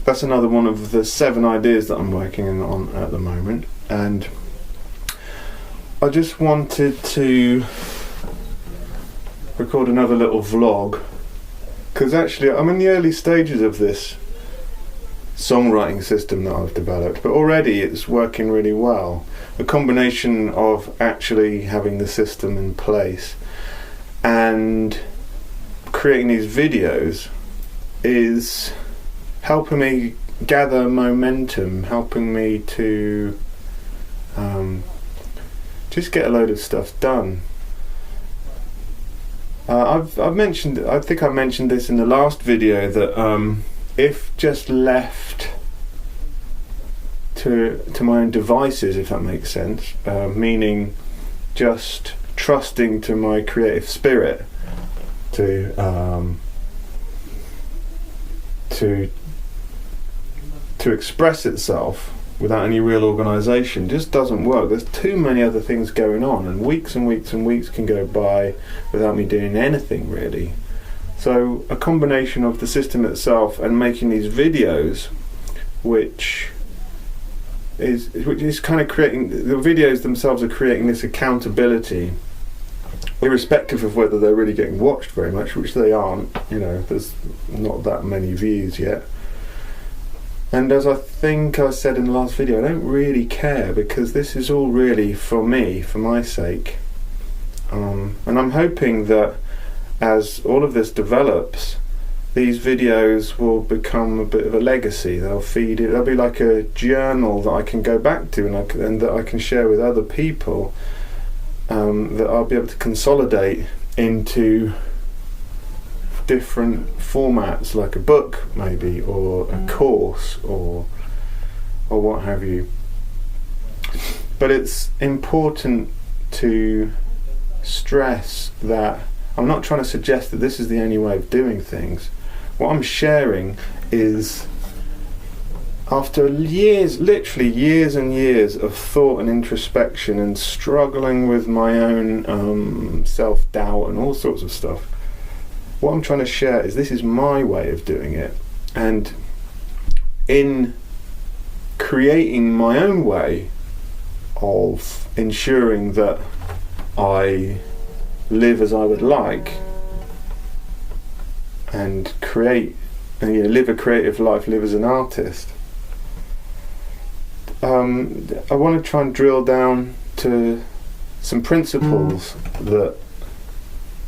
that's another one of the 7 ideas that I'm working on at the moment, and I just wanted to record another little vlog, because actually I'm in the early stages of this songwriting system that I've developed, but already it's working really well. A combination of actually having the system in place and creating these videos is helping me gather momentum, helping me to just get a load of stuff done. I've mentioned, I think I mentioned this in the last video, that if just left to my own devices, if that makes sense, meaning just trusting to my creative spirit to express itself without any real organisation, just doesn't work. There's too many other things going on, and weeks and weeks and weeks can go by without me doing anything really. So a combination of the system itself and making these videos, which is kind of creating, the videos themselves are creating this accountability, irrespective of whether they're really getting watched very much, which they aren't. You know, there's not that many views yet. And as I think I said in the last video, I don't really care, because this is all really for me, for my sake. And I'm hoping that as all of this develops, these videos will become a bit of a legacy. They'll feed it. They'll be like a journal that I can go back to, and that I can share with other people. That I'll be able to consolidate into different formats, like a book maybe, or a course, or what have you. But it's important to stress that I'm not trying to suggest that this is the only way of doing things. What I'm sharing is, after years, literally years and years of thought and introspection and struggling with my own self-doubt and all sorts of stuff, what I'm trying to share is this is my way of doing it. And in creating my own way of ensuring that I live as I would like and create, and live a creative life, live as an artist, I want to try and drill down to some principles that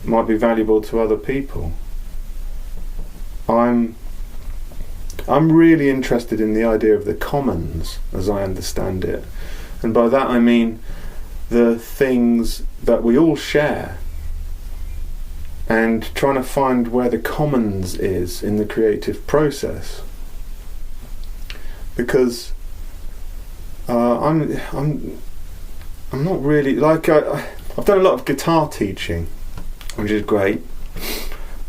might be valuable to other people. I'm really interested in the idea of the commons, as I understand it, and by that I mean the things that we all share, and trying to find where the commons is in the creative process. Because I'm not really, like, I've done a lot of guitar teaching, which is great,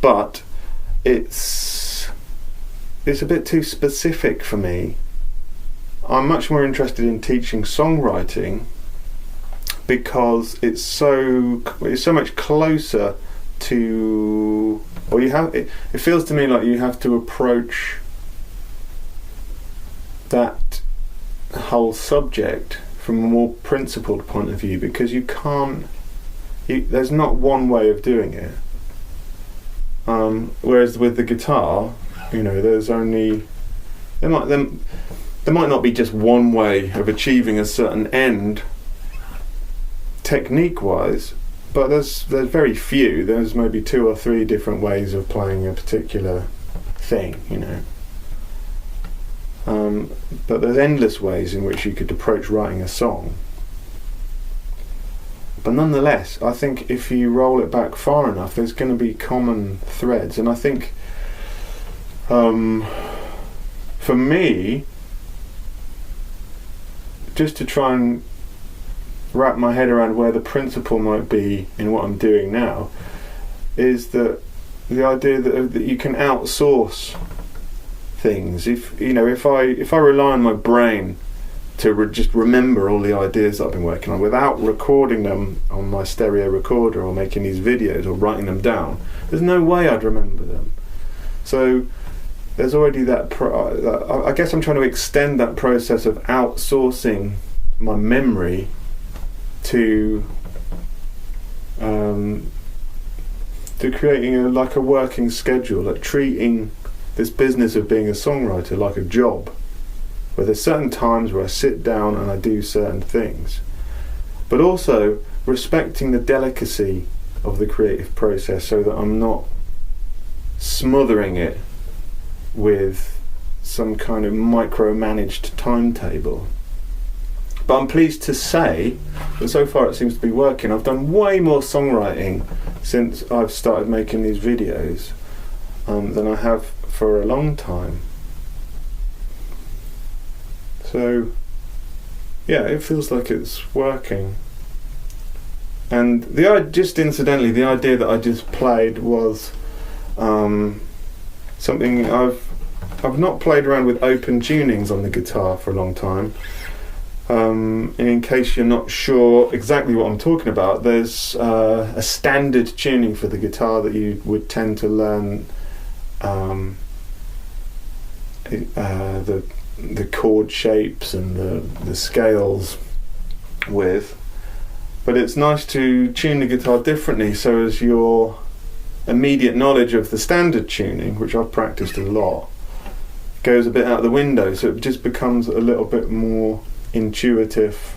but it's a bit too specific for me. I'm much more interested in teaching songwriting, because it's so much closer to, or it feels to me like you have to approach that whole subject from a more principled point of view, because you can't, there's not one way of doing it. Whereas with the guitar, there's only, there might not be just one way of achieving a certain end technique wise, but there's very few. There's maybe 2 or 3 different ways of playing a particular thing, but there's endless ways in which you could approach writing a song. But nonetheless, I think if you roll it back far enough, there's going to be common threads. And I think for me, just to try and wrap my head around where the principle might be in what I'm doing now, is that the idea that you can outsource things. If I rely on my brain to just remember all the ideas that I've been working on without recording them on my stereo recorder or making these videos or writing them down, there's no way I'd remember them. So there's already that I guess I'm trying to extend that process of outsourcing my memory to creating a working schedule, like treating this business of being a songwriter like a job, where there's certain times where I sit down and I do certain things, but also respecting the delicacy of the creative process so that I'm not smothering it with some kind of micromanaged timetable. But I'm pleased to say that so far it seems to be working. I've done way more songwriting since I've started making these videos than I have for a long time. So yeah, it feels like it's working. And just incidentally, the idea that I just played was something I've not played around with open tunings on the guitar for a long time. And in case you're not sure exactly what I'm talking about, there's a standard tuning for the guitar that you would tend to learn the chord shapes and the scales with. But it's nice to tune the guitar differently, so as your immediate knowledge of the standard tuning, which I've practiced a lot, goes a bit out the window, so it just becomes a little bit more intuitive.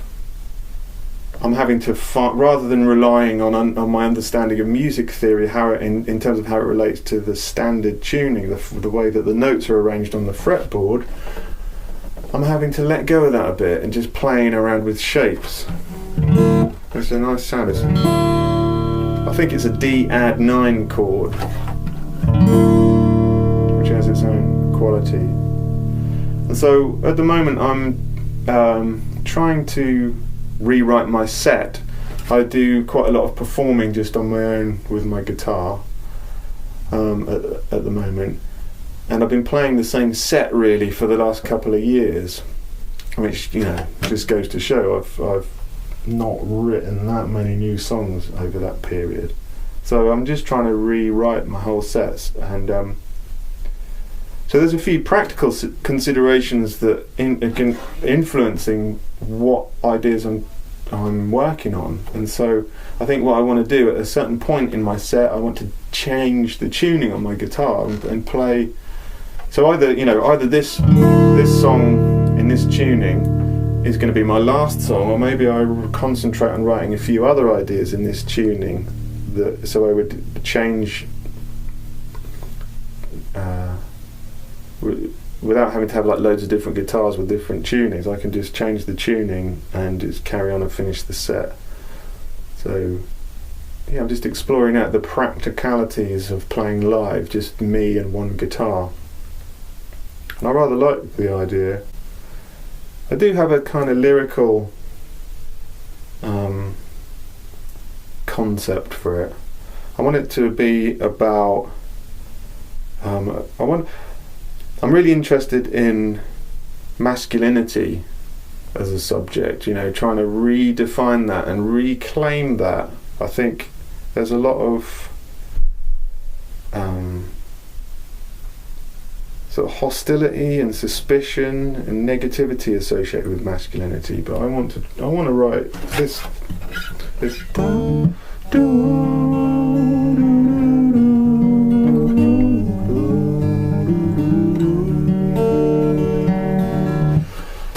I'm having to rather than relying on my understanding of music theory, how it, in terms of how it relates to the standard tuning, the way that the notes are arranged on the fretboard, I'm having to let go of that a bit and just playing around with shapes. It's a nice sound. I think it's a D add 9 chord, which has its own quality. And so at the moment I'm trying to rewrite my set. I do quite a lot of performing just on my own with my guitar at the moment, and I've been playing the same set really for the last couple of years, which just goes to show I've not written that many new songs over that period. So I'm just trying to rewrite my whole sets, and so there's a few practical considerations that influencing what ideas I'm working on. And so I think what I want to do at a certain point in my set, I want to change the tuning on my guitar and play. So either this song in this tuning is going to be my last song, or maybe I concentrate on writing a few other ideas in this tuning. So I would change without having to have like loads of different guitars with different tunings. I can just change the tuning and just carry on and finish the set. So yeah, I'm just exploring out the practicalities of playing live, just me and one guitar. And I rather like the idea. I do have a kind of lyrical concept for it. I want it to be about I'm really interested in masculinity as a subject, trying to redefine that and reclaim that. I think there's a lot of sort of hostility and suspicion and negativity associated with masculinity, but I want to write this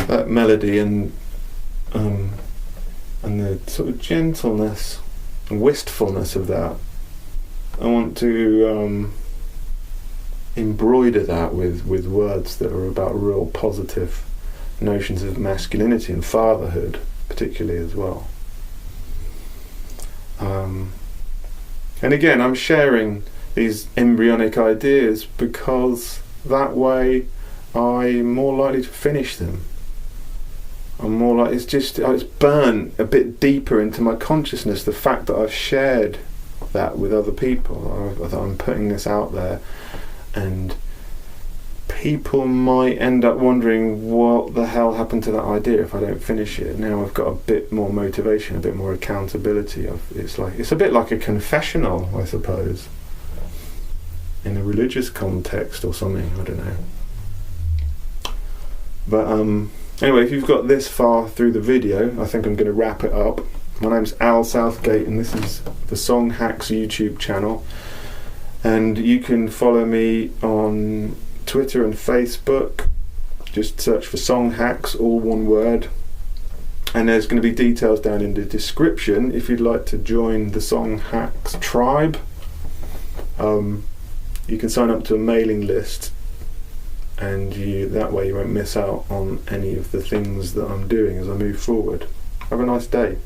that melody and the sort of gentleness and wistfulness of that. I want to embroider that with words that are about real positive notions of masculinity and fatherhood, particularly as well. And again, I'm sharing these embryonic ideas because that way I'm more likely to finish them. I'm more like it's burnt a bit deeper into my consciousness, the fact that I've shared that with other people, that I'm putting this out there, and people might end up wondering what the hell happened to that idea if I don't finish it. Now I've got a bit more motivation, a bit more accountability. It's a bit like a confessional, I suppose. in a religious context or something, I don't know. But anyway, if you've got this far through the video, I think I'm going to wrap it up. My name's Al Southgate, and this is the Songhacks YouTube channel. And you can follow me on Twitter and Facebook. Just search for Songhacks, all one word. And there's going to be details down in the description if you'd like to join the Songhacks tribe. You can sign up to a mailing list, and that way you won't miss out on any of the things that I'm doing as I move forward. Have a nice day.